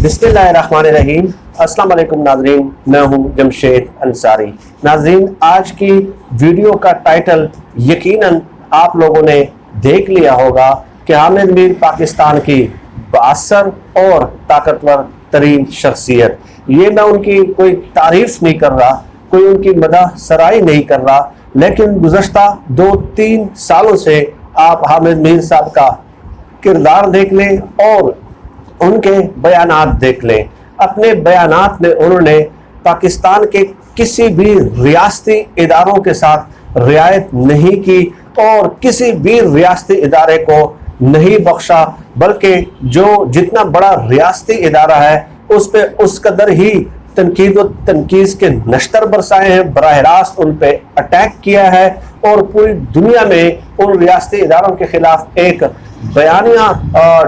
बिस्मिल्लाहिर्रहमानिर्रहीम। अस्सलाम वालेकुम नाज़रीन, मैं हूं जमशेद अंसारी। नाज़रीन, आज की वीडियो का टाइटल यकीनन आप लोगों ने देख लिया होगा कि हामिद मीर पाकिस्तान की बासर और ताकतवर तरीन शख्सियत। ये मैं उनकी कोई तारीफ नहीं कर रहा, कोई उनकी मदह सराई नहीं कर रहा, लेकिन गुज़श्ता 2-3 सालों से आप हामिद मीर साहब का किरदार देख लें और उनके बयानात देख लें। अपने बयानात में उन्होंने पाकिस्तान के किसी भी रियासती इदारों के साथ रियायत नहीं की और किसी भी रियासती इदारे को नहीं बख्शा, बल्कि जो जितना बड़ा रियासती इदारा है उस पर उस कदर ही तनकीद और तनकीज़ के नश्तर बरसाए हैं, बराह रास्त उन पर अटैक किया है और पूरी दुनिया में उन रियासती इदारों के खिलाफ एक बयानिया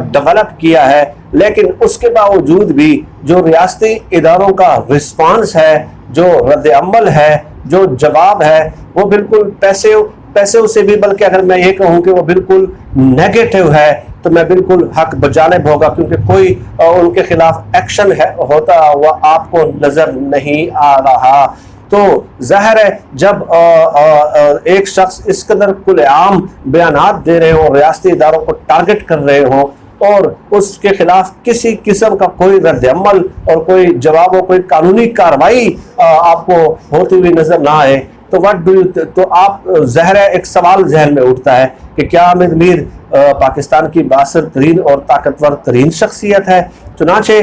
डेवलप किया है। लेकिन उसके बावजूद भी जो रियासती इदारों का रिस्पांस है, जो रद्द अमल है, जो जवाब है, वो बिल्कुल पैसे से भी, बल्कि अगर मैं ये कहूँ कि वो बिल्कुल नेगेटिव है तो मैं बिल्कुल हक बजानिब होगा, क्योंकि कोई उनके खिलाफ एक्शन है होता हुआ आपको नजर नहीं आ रहा। तो जाहिर है जब एक शख्स इस कदर खुलेआम बयानात दे रहे हों, रियासती इदारों को टारगेट कर रहे हों और उसके खिलाफ किसी किस्म का कोई रद्द अमल और कोई जवाब और कोई कानूनी कार्रवाई आपको होती हुई नजर ना आए, तो व्हाट डू यू, तो आप ज़हर एक सवाल जहन में उठता है कि क्या हामिद मीर पाकिस्तान की बासर तरीन और ताकतवर तरीन शख्सियत है। चुनाचे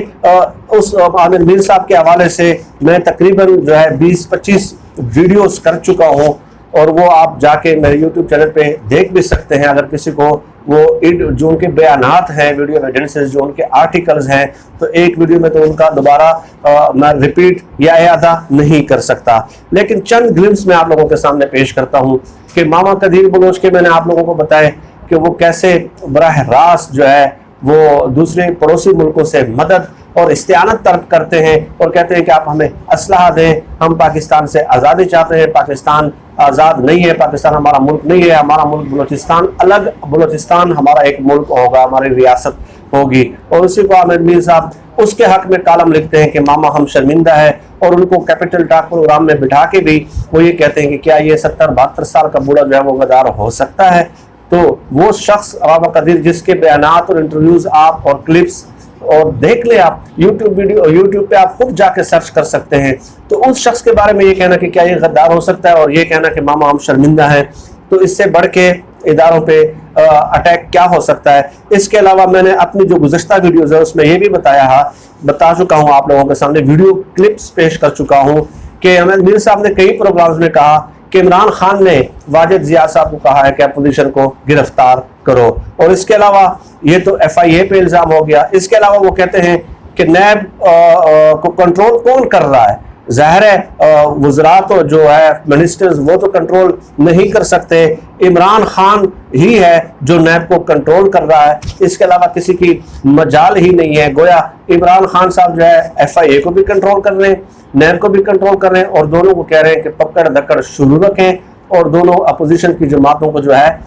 उस हामिद मीर साहब के हवाले से मैं तकरीबन जो है 20-25 वीडियोस कर चुका हूँ और वो आप जाके मेरे यूट्यूब चैनल पे देख भी सकते हैं। अगर किसी को वो जो उनके बयानात हैं, वीडियो एविडेंसेस, जो उनके आर्टिकल्स हैं, तो एक वीडियो में तो उनका दोबारा मैं रिपीट या अदा नहीं कर सकता, लेकिन चंद ग्लिम्स में आप लोगों के सामने पेश करता हूँ कि मामा कदीर बलोच के मैंने आप लोगों को बताया कि वो कैसे बराह रास्त जो है वो दूसरे पड़ोसी मुल्कों से मदद और इस्तिआनत तलब करते हैं और कहते हैं कि आप हमें असलहा दें, हम पाकिस्तान से आज़ादी चाहते हैं, पाकिस्तान आज़ाद नहीं है, पाकिस्तान हमारा मुल्क नहीं है, हमारा मुल्क बलूचिस्तान अलग, बलूचिस्तान हमारा एक मुल्क होगा, हमारी रियासत होगी। और उसी को हामिद मीर साहब उसके हक में कालम लिखते हैं कि मामा हम शर्मिंदा है, और उनको कैपिटल टॉक प्रोग्राम में बिठा के भी वो ये कहते हैं कि क्या ये 70-72 साल का बूढ़ा जो है वो गद्दार हो सकता है। तो वो शख्स मामा कदीर जिसके बयानात और इंटरव्यूज आप और क्लिप्स और देख ले, आप यूट्यूब पे आप खुद जाके सर्च कर सकते हैं, तो उस शख्स के बारे में ये कहना कि क्या ये गद्दार हो सकता है और ये कहना कि मामा हम शर्मिंदा हैं, तो इससे बढ़ के इदारों पे अटैक क्या हो सकता है। इसके अलावा मैंने अपनी जो गुज़श्ता वीडियोज़ है उसमें ये भी बता चुका हूँ, आप लोगों के सामने वीडियो क्लिप्स पेश कर चुका हूँ कि हामिद मीर साहब ने कई प्रोग्राम्स में कहा कि इमरान खान ने वाजिद जिया साहब को कहा है कि अपोजिशन को गिरफ्तार करो, और इसके अलावा ये तो FIA पे इल्ज़ाम हो गया। इसके अलावा वो कहते हैं कि नैब को कंट्रोल कौन कर रहा है। ज़ाहिर है वज़रा तो जो है मिनिस्टर्स वो तो कंट्रोल नहीं कर सकते, इमरान खान ही है जो नैब को कंट्रोल कर रहा है, इसके अलावा किसी की मजाल ही नहीं है। गोया इमरान खान साहब जो है FIA को भी कंट्रोल कर रहे हैं, नैब को भी कंट्रोल कर रहे हैं, और दोनों को कह रहे हैं कि पकड़ दकड़ शुरू रखें और दोनों अपोजिशन की जमातों को जो है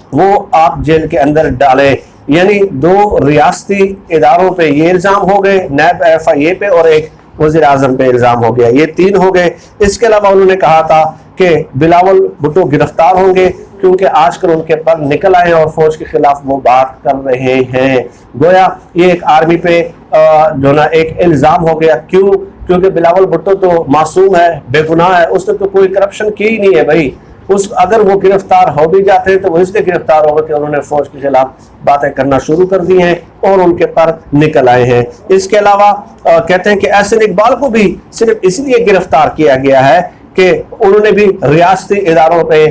वो आप जेल के अंदर डालें। यानी 2 रियासती इदारों पे ये इल्ज़ाम हो गए, नैब FIA पे, और एक वज़ीर आज़म पे इल्ज़ाम हो गया, ये 3 हो गए। इसके अलावा उन्होंने कहा था कि बिलावल भुट्टो गिरफ्तार होंगे क्योंकि आजकल उनके पर निकल आए और फौज के खिलाफ वो बात कर रहे हैं। गोया ये एक आर्मी पे जो ना एक इल्ज़ाम हो गया। क्यों? क्योंकि बिलावल भुट्टो तो मासूम है, बेगुनाह है, उसने तो कोई करप्शन की ही नहीं है भाई। अगर वो गिरफ्तार हो भी जाते हैं तो वो इसलिए गिरफ्तार होगा कि उन्होंने फौज के खिलाफ बातें करना शुरू कर दी हैं और उनके पर निकल आए हैं। इसके अलावा कहते हैं कि एहसन इकबाल को भी सिर्फ इसलिए गिरफ्तार किया गया है कि उन्होंने भी रियासती इदारों पे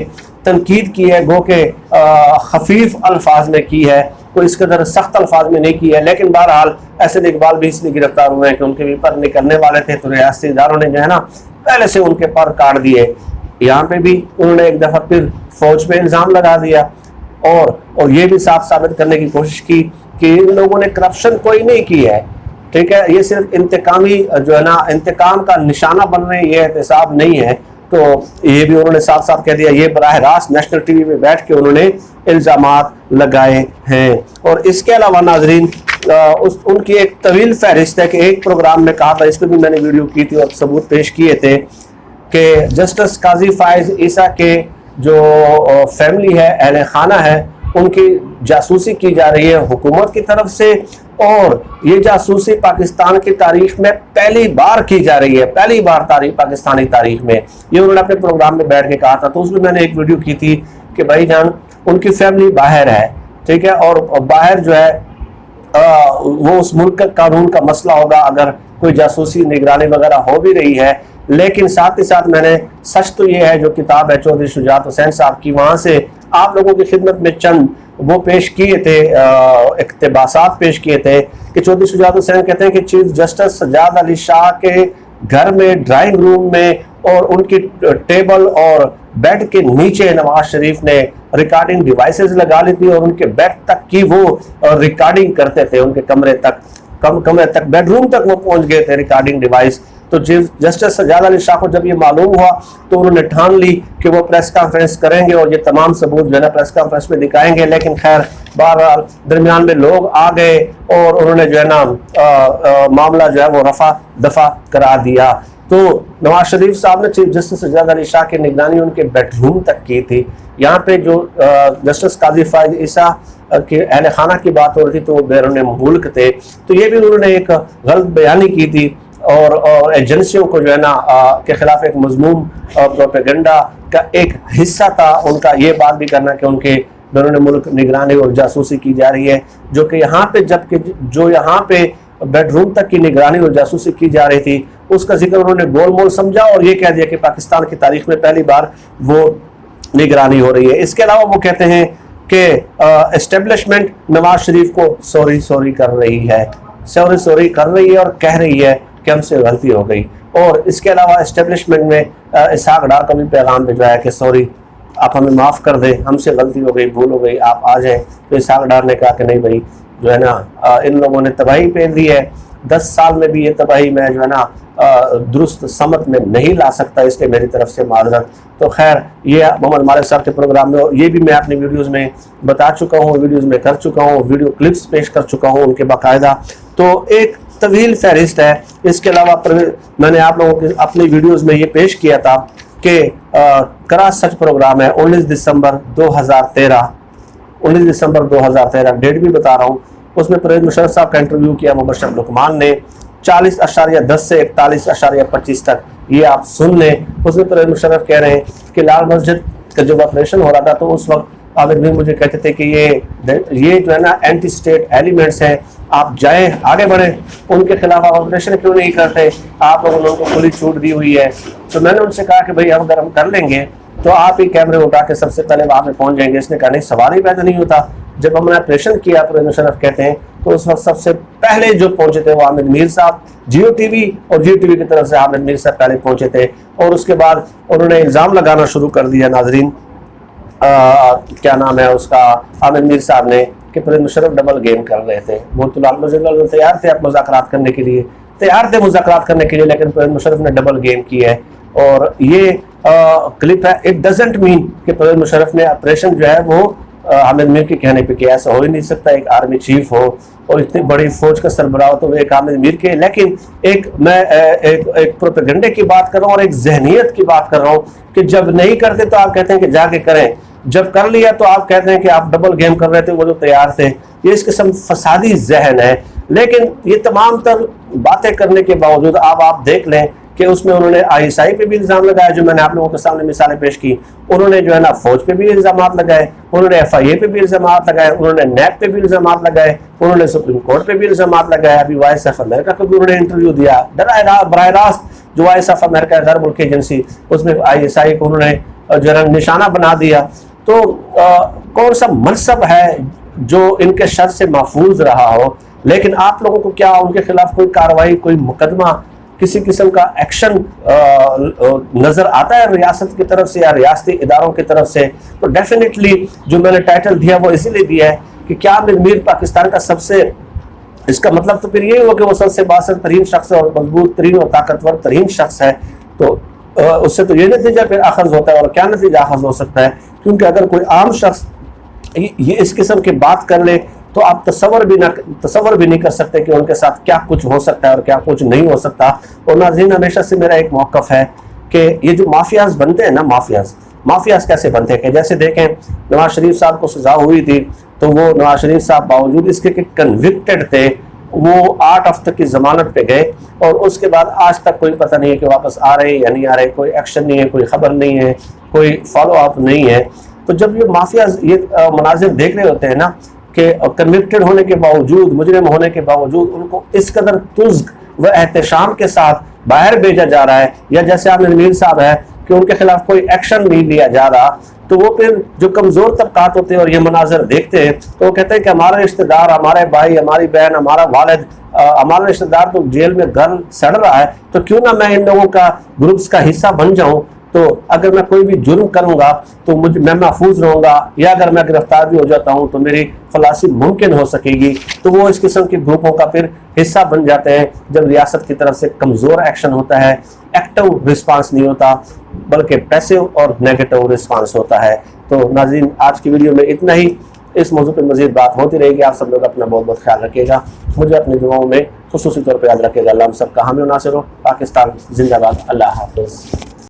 तनकीद की है, गो के खफीफ अल्फाज में की है, कोई इस कदर सख्त अल्फाज में नहीं की है। लेकिन बहरहाल एहसन इकबाल भी इसलिए गिरफ्तार हुए हैं कि उनके भी पर निकलने वाले थे, तो रियासती इदारों ने जो है ना पहले से उनके पर काट दिए। यहाँ पे भी उन्होंने एक दफ़ा फिर फौज पे इल्ज़ाम लगा दिया और ये भी साफ साबित करने की कोशिश की कि इन लोगों ने करप्शन कोई नहीं की है, ठीक है, ये सिर्फ इंतकामी जो है ना इंतकाम का निशाना बन रहे हैं, ये एहतसाब नहीं है। तो ये भी उन्होंने साफ साफ कह दिया, ये बराह रास्त नेशनल टीवी में बैठ के उन्होंने इल्जामात लगाए हैं। और इसके अलावा नाजरीन उनकी एक तवील फहरिस्त है कि एक प्रोग्राम में कहा था, इस पर भी मैंने वीडियो की थी और सबूत पेश किए थे कि जस्टिस काजी फायज ईसा के जो फैमिली है, अहले खाना है, उनकी जासूसी की जा रही है हुकूमत की तरफ से, और ये जासूसी पाकिस्तान की तारीख में पहली बार की जा रही है, पहली बार पाकिस्तानी तारीख में। ये उन्होंने अपने प्रोग्राम में बैठ के कहा था। तो उसमें मैंने एक वीडियो की थी कि भाईजान उनकी फैमिली बाहर है, ठीक है, और बाहर जो है वो उस मुल्क का कानून का मसला होगा अगर कोई जासूसी निगरानी वगैरह हो भी रही है। लेकिन साथ ही साथ मैंने, सच तो ये है, जो किताब है चौधरी शुजात हुसैन साहब की, वहाँ से आप लोगों की खिदमत में चंद वो पेश किए थे, इक़्तिबासात पेश किए थे कि चौधरी शुजात हुसैन कहते हैं कि चीफ जस्टिस सज्जाद अली शाह के घर में, ड्राइंग रूम में और उनकी टेबल और बेड के नीचे नवाज शरीफ ने रिकॉर्डिंग डिवाइसेस लगा ली थी और उनके बेड तक की वो रिकॉर्डिंग करते थे, उनके कमरे तक बेडरूम तक वो पहुंच गए थे रिकॉर्डिंग डिवाइस। तो जस्टिस सज्जाद अली शाह को जब ये मालूम हुआ तो उन्होंने ठान ली कि वो प्रेस कॉन्फ्रेंस करेंगे और ये तमाम सबूत जो है ना प्रेस कॉन्फ्रेंस में दिखाएंगे। लेकिन खैर बहरहाल दरमियान में लोग आ गए और उन्होंने जो है ना मामला जो है वो रफा दफा करा दिया। तो नवाज शरीफ साहब ने चीफ जस्टिस सज्जाद अली शाह की निगरानी उनके बेडरूम तक की थी। यहाँ पे जो जस्टिस काजी फायज ईसा के अहले खाना की बात हो रही थी तो वो बैरून मुल्क थे, तो ये भी उन्होंने एक गलत बयानी की थी और एजेंसियों को जो है ना के खिलाफ एक मजमूम प्रोपेगेंडा का एक हिस्सा था उनका ये बात भी करना कि उनके बैरून मुल्क निगरानी और जासूसी की जा रही है, जो कि यहाँ पे जबकि जो यहाँ पे बेडरूम तक की निगरानी और जासूसी की जा रही थी उसका जिक्र उन्होंने गोलमोल समझा और ये कह दिया कि पाकिस्तान की तारीख में पहली बार वो निगरानी हो रही है। इसके अलावा वो कहते हैं कि एस्टेब्लिशमेंट नवाज शरीफ को सॉरी कर रही है, सॉरी कर रही है और कह रही है कि हमसे गलती हो गई। और इसके अलावा एस्टेब्लिशमेंट में इसहाक डार का भी पैगाम भिजवाया कि सॉरी, आप हमें माफ़ कर दें, हमसे गलती हो गई, भूल हो गई, आप आ जाएं। तो इसहाक डार ने कहा कि नहीं भाई, जो है ना इन लोगों ने तबाही पेल दी है, 10 साल में भी ये तबाही मैं जो है ना दुरुस्त समत में नहीं ला सकता, इसलिए मेरी तरफ से माजरत। तो खैर ये मोहम्मद मालिक साहब के प्रोग्राम में, ये भी मैं अपनी वीडियोज़ में बता चुका हूँ, वीडियोज़ में कर चुका हूँ, वीडियो क्लिप्स पेश कर चुका हूँ उनके बाकायदा। तो एक तवील फहरिस्त है। इसके अलावा मैंने आप लोगों के अपनी वीडियोज़ में ये पेश किया था कि करा सच प्रोग्राम है 19 दिसंबर 2013, डेट भी बता रहा हूँ। उसमें परवेज़ मुशर्रफ साहब का इंटरव्यू किया मुबशर लुकमान ने 40.10 से 41.25 तक, ये आप सुन लें। उसमें परवेज़ मुशर्रफ कह रहे हैं कि लाल मस्जिद का जब ऑपरेशन हो रहा था तो उस वक्त आमिर भी मुझे कहते थे कि ये जो है ना एंटी स्टेट एलिमेंट्स हैं, आप जाएं, आगे बढ़ें, उनके खिलाफ ऑपरेशन क्यों नहीं करते, आप लोगों ने उनको खुली छूट दी हुई है। तो मैंने उनसे कहा कि भाई अगर हम कर लेंगे तो आप ही कैमरे उठा के सबसे पहले वहाँ पे पहुँच जाएंगे। इसने कहा नहीं, सवाल ही पैदा नहीं होता। जब हमने ऑपरेशन किया परवेज़ मुशर्रफ कहते हैं तो उस वक्त सबसे पहले जो पहुंचे थे वो हामिद मीर साहब, जियो टीवी और जियो टीवी की तरफ से हामिद मीर साहब पहले पहुंचे थे। और उसके बाद उन्होंने इल्ज़ाम लगाना शुरू कर दिया नाजरीन, क्या नाम है उसका, हामिद मीर साहब ने, कि परवेज़ मुशर्रफ डबल गेम कर रहे थे। वो तो लाल मस्जिद तैयार थे, आप मुज़ाकरात करने के लिए तैयार थे, लेकिन परवेज़ मुशर्रफ ने डबल गेम की है। और ये क्लिप है। इट डजंट मीन कि परवेज़ मुशर्रफ ने ऑपरेशन जो है वो हामिद मीर के कहने पे किया, ऐसा हो ही नहीं सकता। एक आर्मी चीफ हो और इतनी बड़ी फौज का सरबराह हो तो वो एक हामिद मीर के, लेकिन मैं एक प्रोपेगेंडे की बात कर रहा हूँ और एक जहनियत की बात कर रहा हूँ कि जब नहीं करते तो आप कहते हैं कि जाके करें, जब कर लिया तो आप कहते हैं कि आप डबल गेम कर रहे थे, वो जो तैयार थे। ये इस किस्म फसादी जहन है। लेकिन ये तमाम तर बातें करने के बावजूद अब आप देख लें कि उसमें उन्होंने ISI पे भी इल्ज़ाम लगाया, जो मैंने आप लोगों के सामने मिसालें पेश की। उन्होंने जो है ना फौज पे भी इल्ज़ाम लगाए, उन्होंने FIA पे भी इल्ज़ाम लगाए, उन्होंने NAP पे भी इल्ज़ाम लगाए, उन्होंने सुप्रीम कोर्ट पे भी इल्ज़ाम लगाए। अभी वॉइस ऑफ अमेरिका को भी उन्होंने इंटरव्यू दिया, बराह रास्त जो वॉइस ऑफ अमेरिका गैर मुल्की एजेंसी, उसमें ISI को उन्होंने जो है निशाना बना दिया। तो कौन सा मनसब है जो इनके शर से महफूज रहा हो, लेकिन आप लोगों को क्या उनके खिलाफ कोई कार्रवाई, कोई मुकदमा, किसी किस्म का एक्शन नजर आता है रियासत की तरफ से या रियासती इदारों की तरफ से? तो डेफिनेटली जो मैंने टाइटल दिया वो इसीलिए दिया है कि क्या आमिर मीर पाकिस्तान का सबसे, इसका मतलब तो फिर यही हुआ कि वो सबसे बासर तरीन शख्स और मजबूत तरीन और ताकतवर तरीन शख्स है। तो उससे तो ये नतीजा फिर अखज़ होता है। और क्या नतीजा अखज़ हो सकता है? क्योंकि अगर कोई आम शख्स ये इस किस्म की बात कर ले तो आप तसव्वुर भी नहीं कर सकते कि उनके साथ क्या कुछ हो सकता है और क्या कुछ नहीं हो सकता। और नाज़रीन, हमेशा से मेरा एक मौक़िफ़ है कि ये जो माफियाज बनते हैं ना, माफियाज कैसे बनते हैं कि जैसे देखें नवाज शरीफ साहब को सजा हुई थी तो वो नवाज शरीफ साहब बावजूद इसके कि कन्विक्टेड थे वो 8 हफ्ते की जमानत पे गए और उसके बाद आज तक कोई पता नहीं है कि वापस आ रहे या नहीं आ रहे, कोई एक्शन नहीं है, कोई खबर नहीं है, कोई फॉलो अप नहीं है। तो जब ये माफियाज ये मनाजिर देख रहे होते हैं ना कि कन्विक्टेड होने के बावजूद, मुजरिम होने के बावजूद उनको इस कदर तुज़्क व एहतशाम के साथ बाहर भेजा जा रहा है, या जैसे आमिर मीर साहब है कि उनके खिलाफ कोई एक्शन नहीं लिया जा रहा, तो वो फिर जो कमज़ोर तबकात होते हैं और ये मनाजर देखते हैं तो वो कहते हैं कि हमारे रिश्तेदार, हमारे भाई, हमारी बहन, हमारा वालिद, हमारा रिश्तेदार तो जेल में घर सड़ रहा है, तो क्यों ना मैं इन लोगों का ग्रुप्स का हिस्सा बन जाऊं। तो अगर मैं कोई भी जुर्म करूंगा तो मैं महफूज रहूंगा, या अगर मैं गिरफ्तार भी हो जाता हूं तो मेरी खलासी मुमकिन हो सकेगी। तो वो इस किस्म के ग्रुपों का फिर हिस्सा बन जाते हैं जब रियासत की तरफ से कमज़ोर एक्शन होता है, एक्टिव रिस्पांस नहीं होता बल्कि पैसिव और नेगेटिव रिस्पांस होता है। तो नाज़रीन, आज की वीडियो में इतना ही। इस मौजू पर मज़ीद बात होती रहेगी। आप सब लोग अपना बहुत बहुत ख्याल रखिएगा, मुझे अपनी दुआओं में खुसूसी तौर पर याद रखिएगा। अल्लाह हम सबका हामी नासिर हो। पाकिस्तान जिंदाबाद। अल्लाह हाफ़िज़।